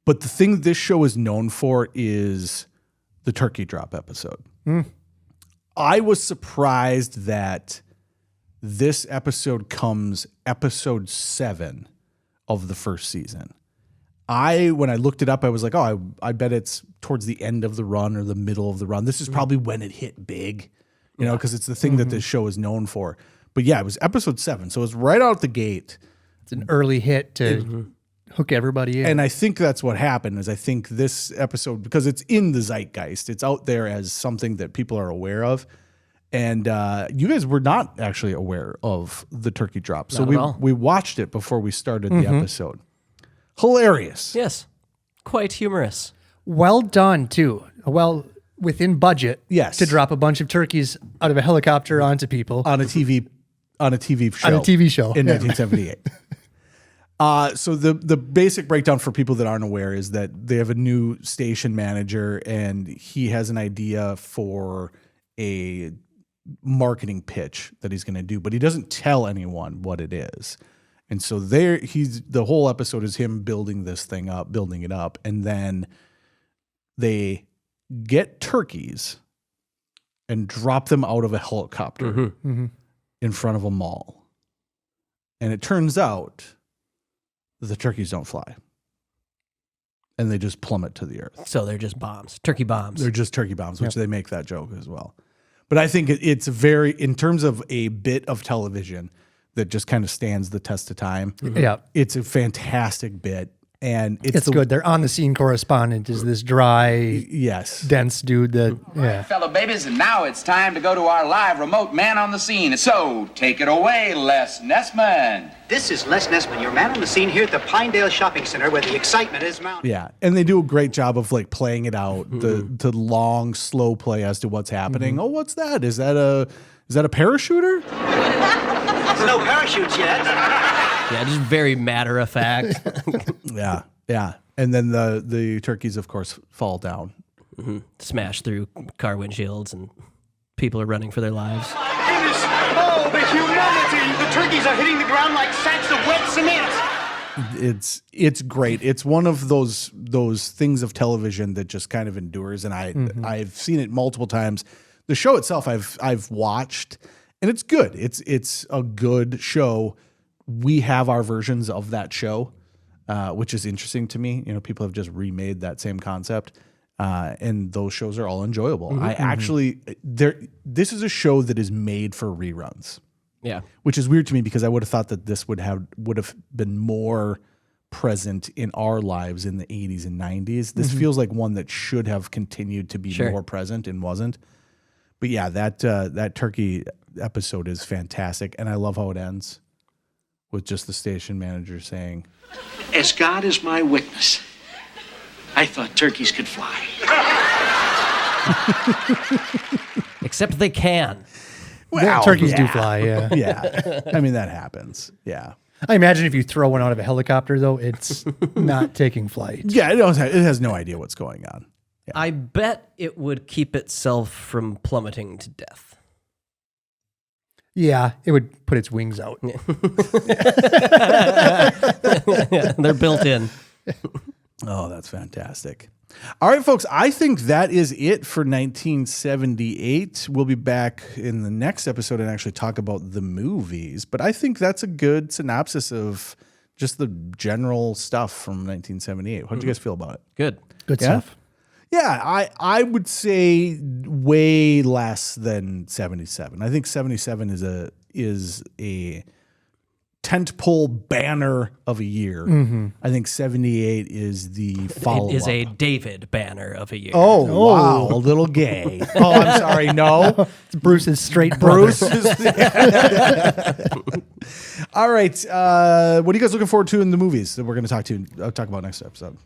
But the thing this show is known for is the Turkey Drop episode. I was surprised that this episode comes episode 7 of the first season. When I looked it up, I was like, oh, I bet it's towards the end of the run or the middle of the run. This is probably when it hit big, because it's the thing that this show is known for. But yeah, it was episode 7. So it was right out the gate. It's an early hit to hook everybody in. And I think that's what happened is I think this episode, because it's in the zeitgeist, it's out there as something that people are aware of. And you guys were not actually aware of the Turkey Drop. So we watched it before we started the episode. Hilarious. Yes. Quite humorous. Well done, too. Well, within budget. Yes. To drop a bunch of turkeys out of a helicopter onto people. On a TV show. On a TV show. In 1978. So the basic breakdown for people that aren't aware is that they have a new station manager, and he has an idea for a marketing pitch that he's going to do, but he doesn't tell anyone what it is. And so the whole episode is him building this thing up, building it up. And then they get turkeys and drop them out of a helicopter in front of a mall. And it turns out the turkeys don't fly. And they just plummet to the earth. So they're just bombs, turkey bombs. They're just turkey bombs, which they make that joke as well. But I think it's in terms of a bit of television that just kind of stands the test of time. Yeah. It's a fantastic bit. And it's good. Their on-the-scene correspondent is this dry, dense dude that, Fellow babies, and now it's time to go to our live remote man on the scene. So, take it away, Les Nessman. This is Les Nessman, your man on the scene here at the Pinedale Shopping Center where the excitement is mounting. Yeah, and they do a great job of like playing it out, the long, slow play as to what's happening. Oh, what's that? Is that a parachuter? There's no parachutes yet. Yeah, just very matter of fact. Yeah. And then the turkeys, of course, fall down. Smash through car windshields, and people are running for their lives. Oh, the humanity! The turkeys are hitting the ground like sacks of wet cement. It's great. It's one of those things of television that just kind of endures, and I've seen it multiple times. The show itself I've watched, and it's good. It's a good show. We have our versions of that show, which is interesting to me. People have just remade that same concept, and those shows are all enjoyable. This is a show that is made for reruns. Yeah, which is weird to me because I would have thought that this would have been more present in our lives in the 80s and 90s. This feels like one that should have continued to be more present and wasn't. But yeah, that turkey episode is fantastic, and I love how it ends with just the station manager saying, "As God is my witness, I thought turkeys could fly." Except they can. Well, turkeys do fly, yeah. Yeah. I mean, that happens. Yeah. I imagine if you throw one out of a helicopter, though, it's not taking flight. Yeah, it has no idea what's going on. Yeah. I bet it would keep itself from plummeting to death. Yeah, it would put its wings out. Yeah, they're built in. Oh, that's fantastic. All right, folks, I think that is it for 1978. We'll be back in the next episode and actually talk about the movies. But I think that's a good synopsis of just the general stuff from 1978. How'd you guys feel about it? Good stuff. Yeah, I would say way less than 77. I think 77 is a tentpole banner of a year. I think 78 is the follow-up. It is a David banner of a year. Oh, wow, a little gay. Oh, I'm sorry, no. It's Bruce's straight brother. Bruce is All right, what are you guys looking forward to in the movies that we're going to talk about next episode?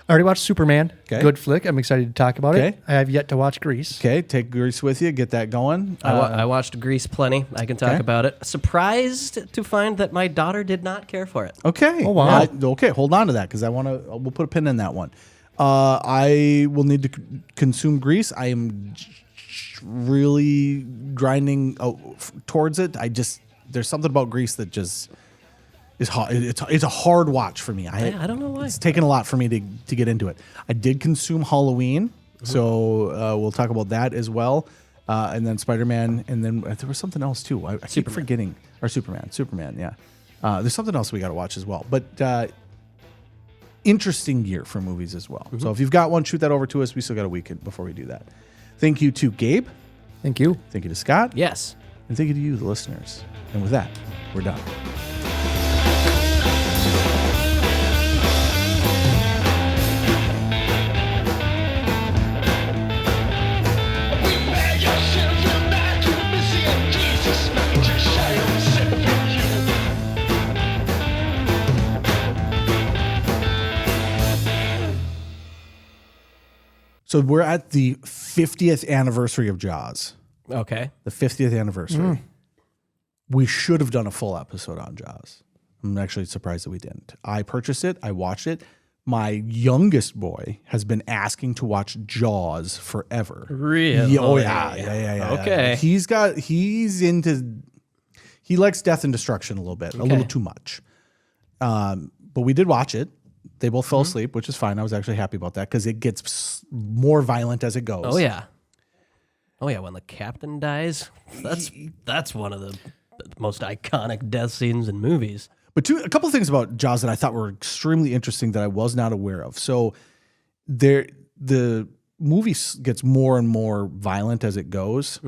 I already watched Superman. Okay. Good flick. I'm excited to talk about Okay. it. I have yet to watch Grease. Okay, take Grease with you, get that going. I watched Grease plenty. I can talk Okay. about it. Surprised to find that my daughter did not care for it. Okay. Oh, wow. Okay, hold on to that because we'll put a pin in that one. I will need to consume Grease. I am really grinding towards it. There's something about Grease that just is hard. It's a hard watch for me. I don't know why. It's taken a lot for me to get into it. I did consume Halloween, so we'll talk about that as well. And then Spider-Man, and then there was something else too. I keep forgetting. Or Superman, yeah. There's something else we got to watch as well. But interesting year for movies as well. So if you've got one, shoot that over to us. We still got a week before we do that. Thank you to Gabe. Thank you. Thank you to Scott. Yes. And thank you to you, the listeners. And with that, we're done. So we're at the 50th anniversary of Jaws. Okay. The 50th anniversary. We should have done a full episode on Jaws. I'm actually surprised that we didn't. I purchased it. I watched it. My youngest boy has been asking to watch Jaws forever. Really? Yeah, oh yeah. Okay. He likes death and destruction a little bit, a little too much. But we did watch it. They both fell asleep, which is fine. I was actually happy about that because it gets more violent as it goes. Oh yeah. When the captain dies, that's one of the most iconic death scenes in movies. But a couple of things about Jaws that I thought were extremely interesting that I was not aware of. So the movie gets more and more violent as it goes.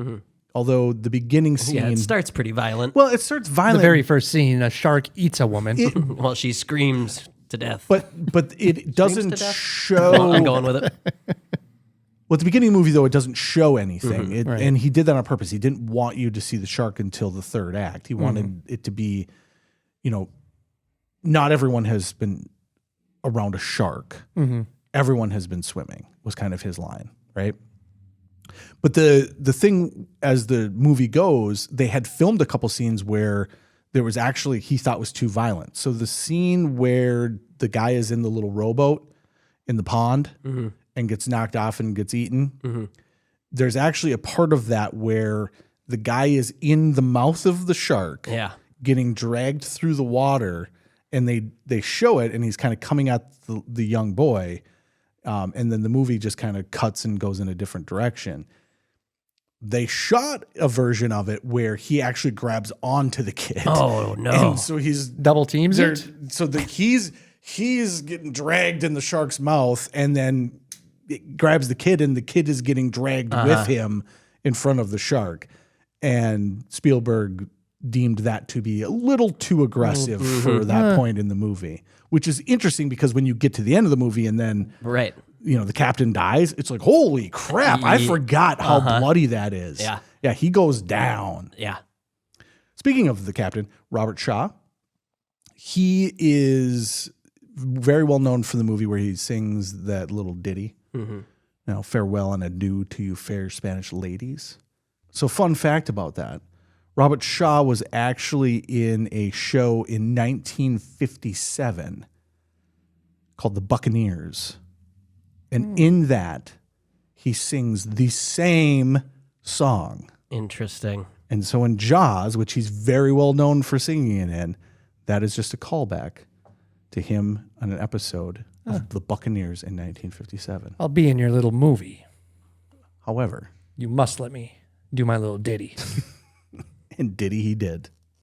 Although the beginning scene, Yeah, it starts pretty violent. well, it starts violent. The very first scene, a shark eats a woman. Well, she screams to death. but it doesn't to death? show. I'm going with it. Well, at the beginning of the movie, though, it doesn't show anything. Right. And he did that on purpose. He didn't want you to see the shark until the third act. He wanted it to be, not everyone has been around a shark. Everyone has been swimming, was kind of his line, right? But the thing, as the movie goes, they had filmed a couple scenes where there was actually, he thought was too violent. So the scene where the guy is in the little rowboat in the pond and gets knocked off and gets eaten, there's actually a part of that where the guy is in the mouth of the shark, getting dragged through the water, and they show it, and he's kind of coming at the young boy, and then the movie just kind of cuts and goes in a different direction. They shot a version of it where he actually grabs onto the kid. Oh no! And so he's Double teams there. it? So he's getting dragged in the shark's mouth, and then it grabs the kid, and the kid is getting dragged with him in front of the shark. And Spielberg deemed that to be a little too aggressive for that point in the movie, which is interesting because when you get to the end of the movie and then Right. the captain dies, it's like, holy crap, I forgot how bloody that is. Yeah, he goes down. Yeah. Speaking of the captain, Robert Shaw, he is very well known for the movie where he sings that little ditty. Now, farewell and adieu to you fair Spanish ladies. So fun fact about that, Robert Shaw was actually in a show in 1957 called The Buccaneers. And in that, he sings the same song. Interesting. And so in Jaws, which he's very well known for singing it in, that is just a callback to him on an episode of the Buccaneers in 1957. I'll be in your little movie. However, You must let me do my little ditty. and Diddy he did.